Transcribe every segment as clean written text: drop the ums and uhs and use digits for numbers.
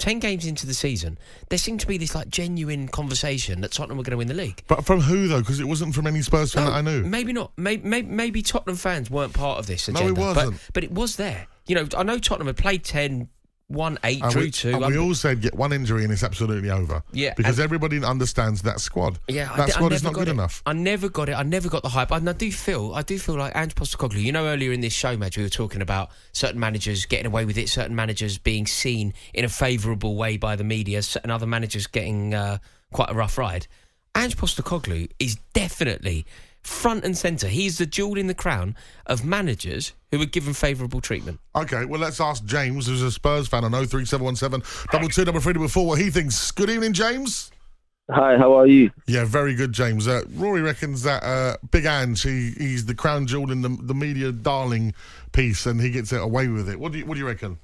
10 games into the season, there seemed to be this like genuine conversation that Tottenham were going to win the league. But from who, though? Because it wasn't from any Spurs fan that I knew. Maybe not. Maybe Tottenham fans weren't part of this agenda. No, it wasn't. But it was there. You know, I know Tottenham had played 10, won 8, drew 2. And we all said, get one injury and it's absolutely over. Yeah. Because everybody understands that squad. Yeah, that squad is not good enough. I never got it. I never got the hype. And I do feel like Ange Postecoglou. You know, earlier in this show, Madge, we were talking about certain managers getting away with it, certain managers being seen in a favourable way by the media, and other managers getting quite a rough ride. Ange Postecoglou is definitely front and centre. He's the jewel in the crown of managers who were given favourable treatment. OK, well, let's ask James, who's a Spurs fan on 03717 223344 what he thinks. Good evening, James. Hi, how are you? Yeah, very good, James. Rory reckons that Big Ange, he's the crown jewel in the media darling piece, and he gets away with it. What do you reckon?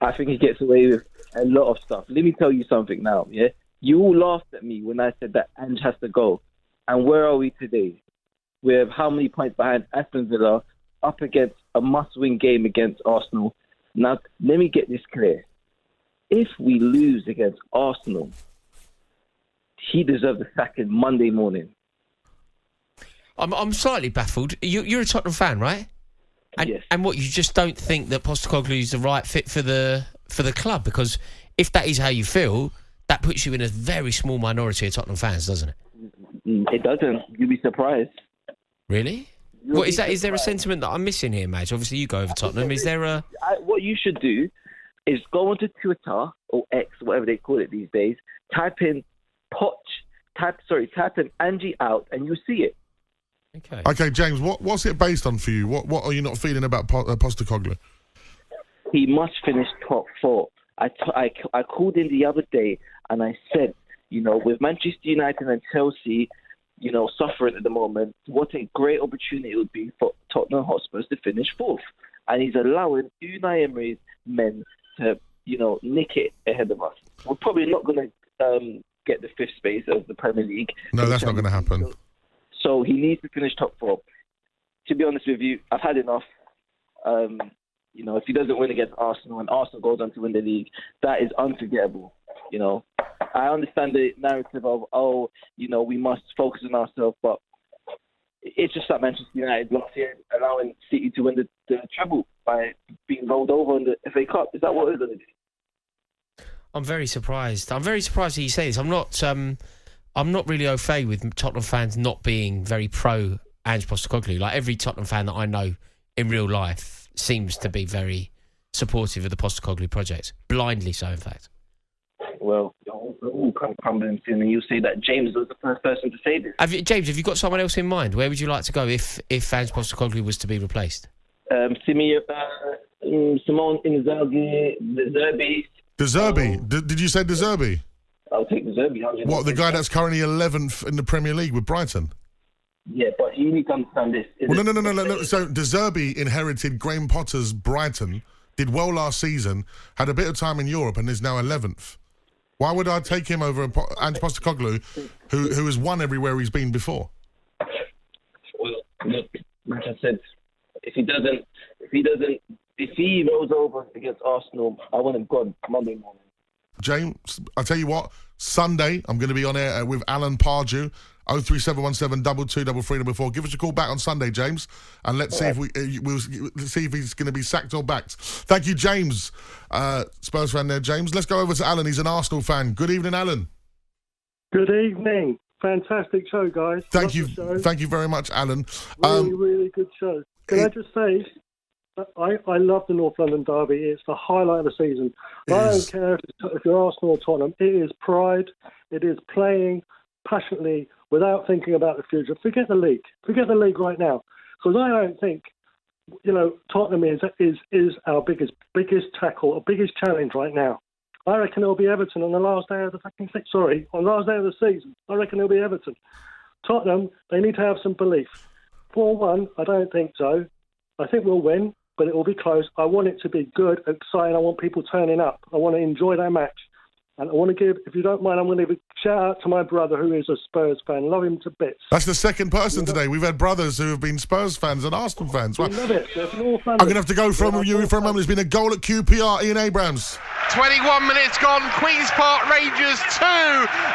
I think he gets away with a lot of stuff. Let me tell you something now, yeah? You all laughed at me when I said that Ange has to go. And where are we today? We're how many points behind Aston Villa, up against a must-win game against Arsenal. Now, let me get this clear. If we lose against Arsenal, he deserves a sack in Monday morning. I'm slightly baffled. You're a Tottenham fan, right? Yes. And what, you just don't think that Postecoglou is the right fit for the club? Because if that is how you feel, that puts you in a very small minority of Tottenham fans, doesn't it? It doesn't. You'll be surprised. Really? What is that? Is there a sentiment that I'm missing here, Madge? Obviously, you go over Tottenham. Is there a... What you should do is go onto Twitter or X, whatever they call it these days, type in Angie out, and you'll see it. Okay, James, what's it based on for you? What are you not feeling about Postecoglou? He must finish top 4. I called in the other day and I said, you know, with Manchester United and Chelsea, you know, suffering at the moment, what a great opportunity it would be for Tottenham Hotspurs to finish 4th. And he's allowing Unai Emery's men to, you know, nick it ahead of us. We're probably not going to get the 5th space of the Premier League. No, that's not going to happen. So he needs to finish top 4. To be honest with you, I've had enough. You know, if he doesn't win against Arsenal and Arsenal goes on to win the league, that is unforgettable. You know, I understand the narrative of, you know, we must focus on ourselves, but it's just that Manchester United last year allowing City to win the treble by being rolled over in the FA Cup. Is that what we're going to do? I'm very surprised. I'm very surprised that you say this. I'm not really au fait with Tottenham fans not being very pro Ange Postecoglou. Like, every Tottenham fan that I know in real life seems to be very supportive of the Postecoglou project. Blindly so, in fact. Well, we're all crumbling soon, and you say that James was the first person to say this. James, have you got someone else in mind? Where would you like to go if Ange Postecoglou was to be replaced? Simone Inzaghi, De Zerbi. Did you say De Zerbi? I'll take De Zerbi. What, the guy that's currently 11th in the Premier League with Brighton? Yeah, but you need to understand this. Well, no. So De Zerbi inherited Graham Potter's Brighton, did well last season, had a bit of time in Europe, and is now 11th. Why would I take him over Ange Postecoglou, who has won everywhere he's been before? Well, look, like I said, if he rolls over against Arsenal, I want him gone Monday morning. James, I'll tell you what, Sunday, I'm going to be on air with Alan Pardew, 03717 223344. Give us a call back on Sunday, James, and let's see if we'll see if he's going to be sacked or backed. Thank you, James. Spurs fan there, James. Let's go over to Alan. He's an Arsenal fan. Good evening, Alan. Good evening. Fantastic show, guys. Thank you. Thank you very much, Alan. Really good show. Can I just say, I love the North London derby. It's the highlight of the season. I don't care if you're Arsenal or Tottenham. It is pride. It is playing passionately without thinking about the future. Forget the league. Forget the league right now. Because I don't think, you know, Tottenham is our biggest tackle, our biggest challenge right now. I reckon it'll be Everton on the last day of the on the last day of the season. I reckon it'll be Everton. Tottenham, they need to have some belief. 4-1, I don't think so. I think we'll win, but it will be close. I want it to be good, exciting. I want people turning up. I want to enjoy that match. And I want to give, if you don't mind, I'm going to give a shout out to my brother who is a Spurs fan. Love him to bits. That's the second person today. We've had brothers who have been Spurs fans and Arsenal fans. We love it. I'm going to have to go from you for a moment. There's been a goal at QPR, Ian Abrams. 21 minutes gone. Queen's Park Rangers 2,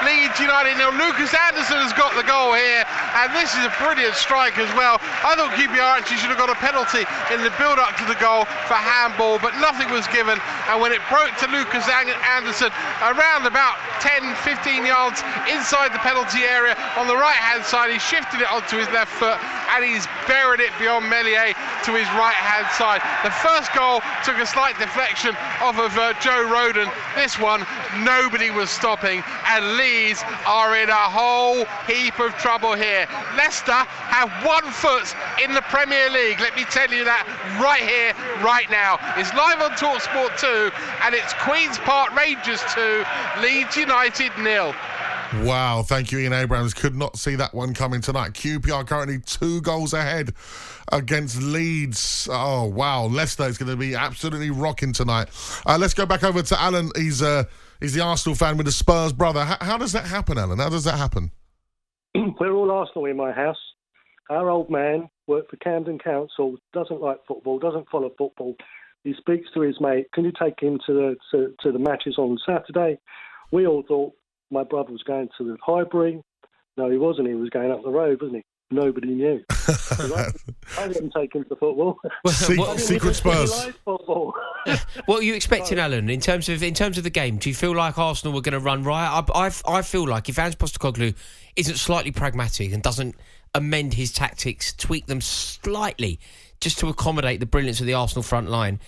Leeds United 0. Lucas Anderson has got the goal here, and this is a brilliant strike as well. I thought QPR actually should have got a penalty in the build-up to the goal for handball, but nothing was given. And when it broke to Lucas Anderson, around about 10-15 yards inside the penalty area on the right-hand side, he shifted it onto his left foot, and he's buried it beyond Meslier to his right-hand side. The first goal took a slight deflection off of Joe Rodon. This one, nobody was stopping, and Leeds are in a whole heap of trouble here. Leicester have 1 foot in the Premier League. Let me tell you that right here, right now. It's live on talkSPORT 2, and it's Queen's Park Rangers 2, Leeds United 0. Wow, thank you, Ian Abrams. Could not see that one coming tonight. QPR currently 2 goals ahead against Leeds. Oh, wow. Leicester is going to be absolutely rocking tonight. Let's go back over to Alan. He's the Arsenal fan with the Spurs brother. How does that happen, Alan? How does that happen? We're all Arsenal in my house. Our old man worked for Camden Council, doesn't like football, doesn't follow football. He speaks to his mate, can you take him to the matches on Saturday? We all thought my brother was going to the Highbury. No, he wasn't. He was going up the road, wasn't he? Nobody knew. I didn't take him to football. Secret Spurs. Football. What are you expecting, Alan, in terms of the game? Do you feel like Arsenal were going to run riot? I feel like if Ange Postecoglou isn't slightly pragmatic and doesn't amend his tactics, tweak them slightly, just to accommodate the brilliance of the Arsenal front line,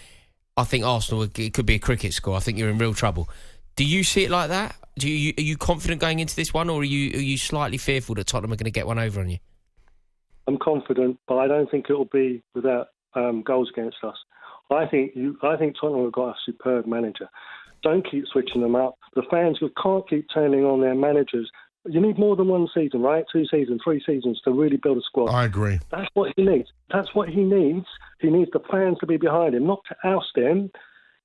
I think Arsenal, it could be a cricket score. I think you're in real trouble. Do you see it like that? Are you confident going into this one, or are you slightly fearful that Tottenham are going to get one over on you? I'm confident, but I don't think it will be without goals against us. I think Tottenham have got a superb manager. Don't keep switching them up. The fans can't keep turning on their managers. You need more than 1 season, right? 2 seasons, 3 seasons to really build a squad. I agree. That's what he needs. That's what he needs. He needs the fans to be behind him, not to oust him.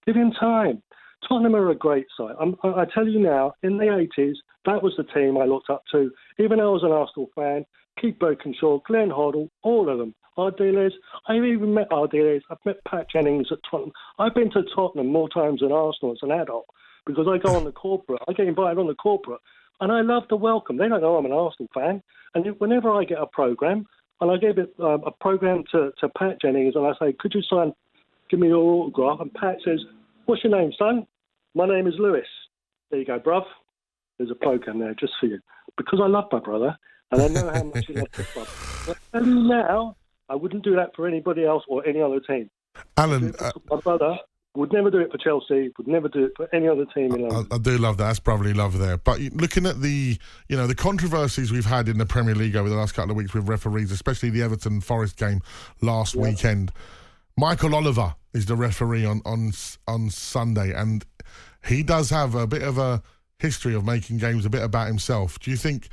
Give him time. Tottenham are a great side. I tell you now, in the 80s, that was the team I looked up to. Even though I was an Arsenal fan, Keith Birkinshaw, Glenn Hoddle, all of them. Ardiles. I've even met Ardiles. I've met Pat Jennings at Tottenham. I've been to Tottenham more times than Arsenal as an adult because I go on the corporate. I get invited on the corporate, and I love the welcome. They don't know I'm an Arsenal fan. And whenever I get a programme, and I gave it a programme to Pat Jennings, and I say, could you give me your autograph? And Pat says, what's your name, son? My name is Lewis. There you go, bruv. There's a programme there just for you. Because I love my brother, and I know how much he loves the club. But I tell you now, I wouldn't do that for anybody else or any other team. Alan, my brother would never do it for Chelsea, would never do it for any other team in London. I do love that. That's brotherly love there. But looking at the controversies we've had in the Premier League over the last couple of weeks with referees, especially the Everton Forest game last weekend, Michael Oliver is the referee on Sunday, and he does have a bit of a history of making games a bit about himself. Do you think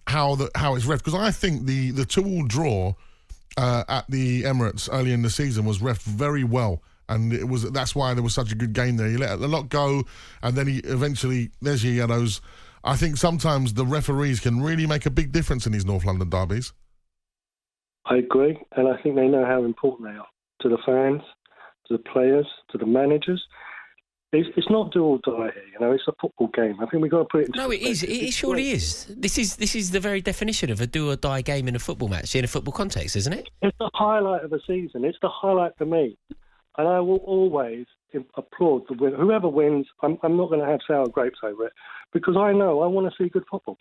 how it's ref? Because I think the 2-2 draw at the Emirates early in the season was ref very well, and that's why there was such a good game there. He let a lot go, and then he eventually there's your yellows. I think sometimes the referees can really make a big difference in these North London derbies. I agree, and I think they know how important they are to the fans, to the players, to the managers. It's not do or die here, it's a football game. I think we've got to put it into No, it is. It surely is. This is the very definition of a do or die game in a football match, in a football context, isn't it? It's the highlight of the season. It's the highlight for me. And I will always applaud the winner. Whoever wins, I'm not going to have sour grapes over it, because I know I want to see good football.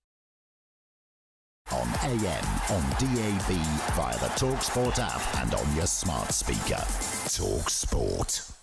On AM, on DAB, via the talkSPORT app and on your smart speaker. talkSPORT.